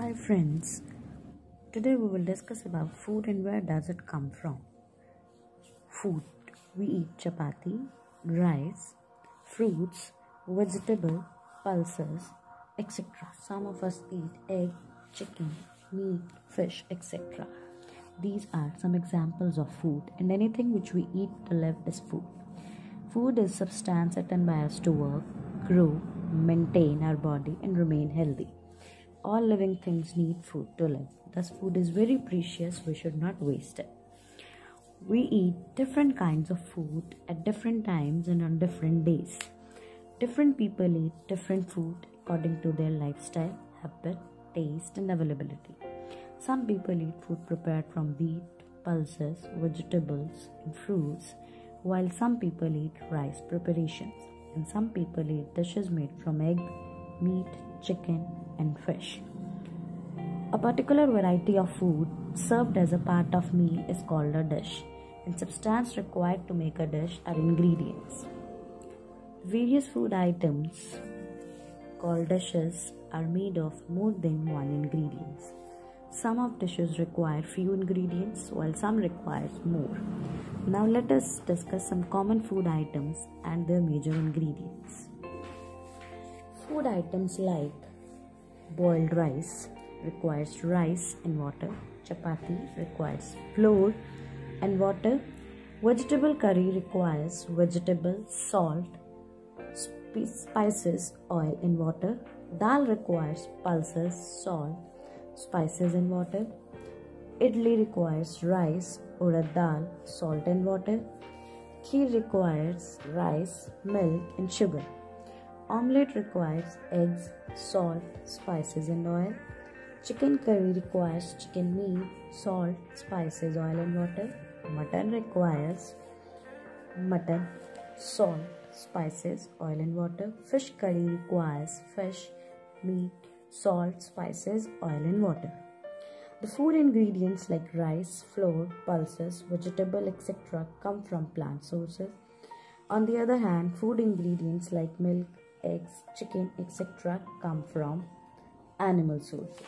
Hi friends, today we will discuss about food and where does it come from. Food. We eat chapati, rice, fruits, vegetable, pulses, etc. Some of us eat egg, chicken, meat, fish, etc. These are some examples of food, and anything which we eat to live is food. Food is substance eaten by us to work, grow, maintain our body and remain healthy. All living things need food to live. Thus, food is very precious. We should not waste it. We eat different kinds of food at different times and on different days. Different people eat different food according to their lifestyle, habit, taste, and availability. Some people eat food prepared from wheat, pulses, vegetables, and fruits, while some people eat rice preparations, and some people eat dishes made from egg, meat, chicken, and fish. A particular variety of food served as a part of meal is called a dish, and substance required to make a dish are ingredients. Various food items called dishes are made of more than one ingredients. Some of dishes require few ingredients while some requires more. Now let us discuss some common food items and their major ingredients. Food items like boiled rice requires rice and water. Chapati requires flour and water. Vegetable curry requires vegetable, salt, spices, oil and water. Dal requires pulses, salt, spices and water. Idli requires rice, urad dal, salt and water. Kheer requires rice, milk and sugar. Omelette requires eggs, salt, spices and oil. Chicken curry requires chicken meat, salt, spices, oil and water. Mutton requires mutton, salt, spices, oil and water. Fish curry requires fish, meat, salt, spices, oil and water. The food ingredients like rice, flour, pulses, vegetable, etc. come from plant sources. On the other hand, food ingredients like milk, eggs, chicken, etc. come from animal sources.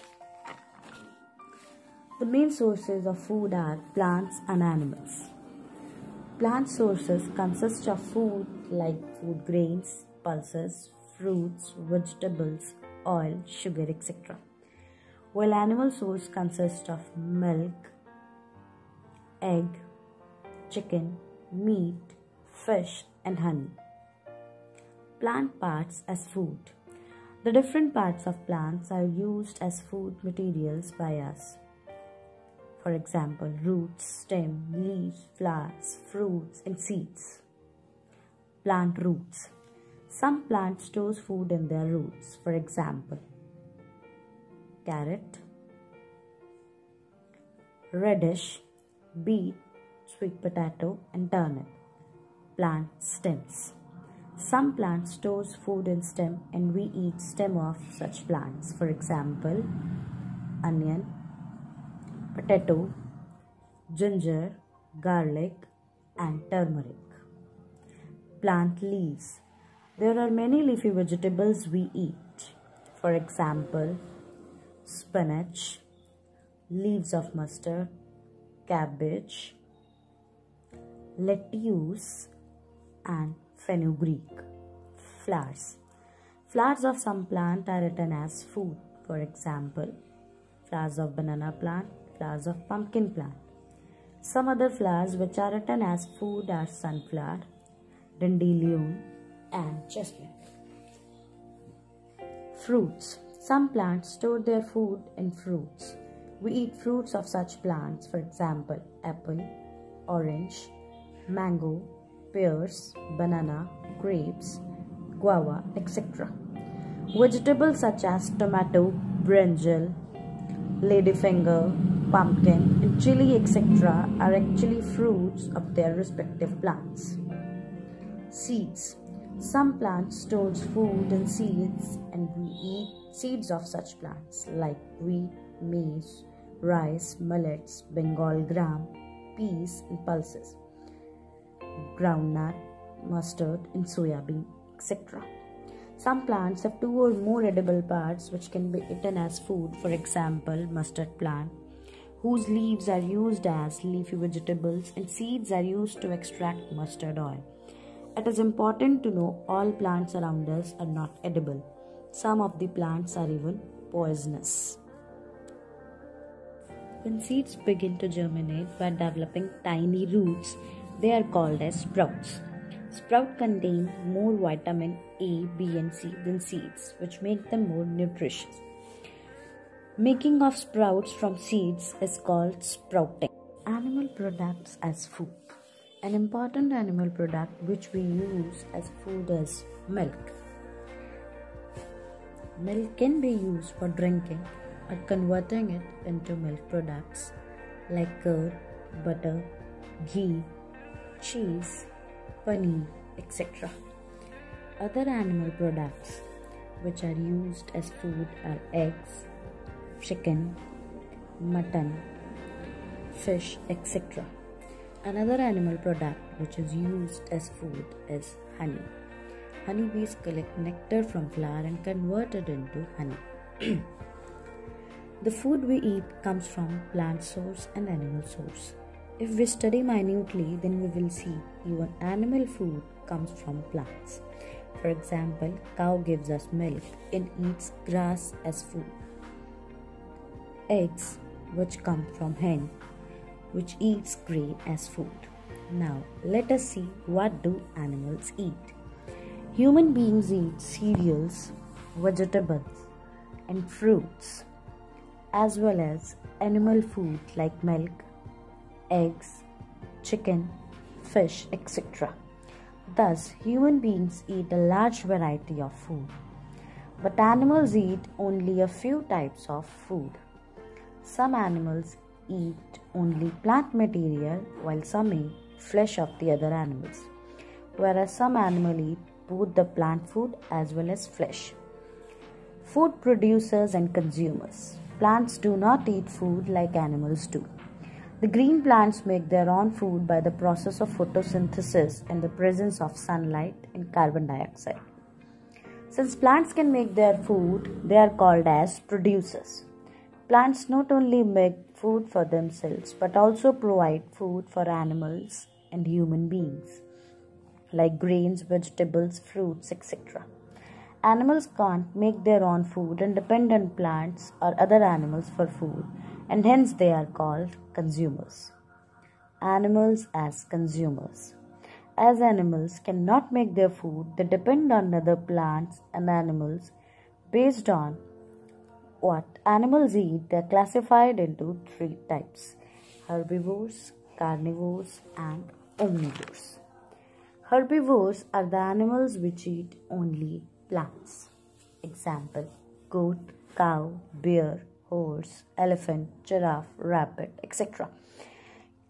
The main sources of food are plants and animals. Plant sources consist of food like food grains, pulses, fruits, vegetables, oil, sugar, etc. While animal source consists of milk, egg, chicken, meat, fish and honey. Plant parts as food. The different parts of plants are used as food materials by us. For example, roots, stem, leaves, flowers, fruits and seeds. Plant roots. Some plants store food in their roots. For example, carrot, radish, beet, sweet potato and turnip. Plant stems. Some plants store food in stem and we eat stem of such plants. For example, onion, potato, ginger, garlic and turmeric. Plant leaves. There are many leafy vegetables we eat. For example, spinach, leaves of mustard, cabbage, lettuce and fenugreek. Flowers. Flowers of some plant are eaten as food. For example, flowers of banana plant, flowers of pumpkin plant. Some other flowers which are eaten as food are sunflower, dandelion and chestnut. Fruits. Some plants store their food in fruits. We eat fruits of such plants, for example, apple, orange, mango, pears, banana, grapes, guava, etc. Vegetables such as tomato, brinjal, ladyfinger, pumpkin, and chili, etc. are actually fruits of their respective plants. Seeds. Some plants store food in seeds and we eat seeds of such plants like wheat, maize, rice, millets, Bengal gram, peas and pulses, groundnut, mustard and soya bean, etc. Some plants have 2 or more edible parts which can be eaten as food. For example, mustard plant, whose leaves are used as leafy vegetables and seeds are used to extract mustard oil. It is important to know all plants around us are not edible. Some of the plants are even poisonous. When seeds begin to germinate by developing tiny roots, they are called as sprouts. Sprouts contain more vitamin A, B and C than seeds, which make them more nutritious. Making of sprouts from seeds is called sprouting. Animal products as food. An important animal product which we use as food is milk. Milk can be used for drinking or converting it into milk products like curd, butter, ghee, cheese, paneer, etc. Other animal products which are used as food are eggs, chicken, mutton, fish, etc. Another animal product which is used as food is honey. Honeybees collect nectar from flower and convert it into honey. The food we eat comes from plant source and animal source. If we study minutely, then we will see even animal food comes from plants. For example, cow gives us milk and eats grass as food. Eggs, which come from hen, which eats grain as food. Now, let us see what do animals eat. Human beings eat cereals, vegetables, and fruits, as well as animal food like milk, eggs, chicken, fish, etc. Thus, human beings eat a large variety of food, but animals eat only a few types of food. Some animals eat only plant material while some eat flesh of the other animals, whereas some animals eat both the plant food as well as flesh. Food producers and consumers. Plants do not eat food like animals do. The green plants make their own food by the process of photosynthesis in the presence of sunlight and carbon dioxide. Since plants can make their food, they are called as producers. Plants not only make food for themselves but also provide food for animals and human beings, like grains, vegetables, fruits, etc. Animals can't make their own food and depend on plants or other animals for food, and hence they are called consumers. Animals as consumers. As animals cannot make their food, they depend on other plants and animals. Based on what animals eat, they are classified into 3 types: herbivores, carnivores, and omnivores. Herbivores are the animals which eat only plants. Example: goat, cow, bear, horse, elephant, giraffe, rabbit, etc.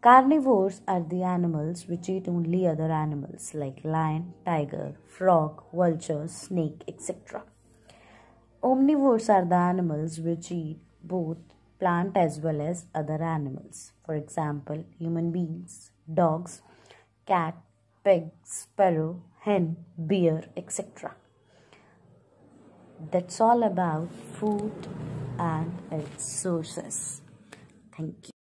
Carnivores are the animals which eat only other animals like lion, tiger, frog, vulture, snake, etc. Omnivores are the animals which eat both plant as well as other animals. For example, human beings, dogs, cat, pig, sparrow, hen, bear, etc. That's all about food and its sources. Thank you.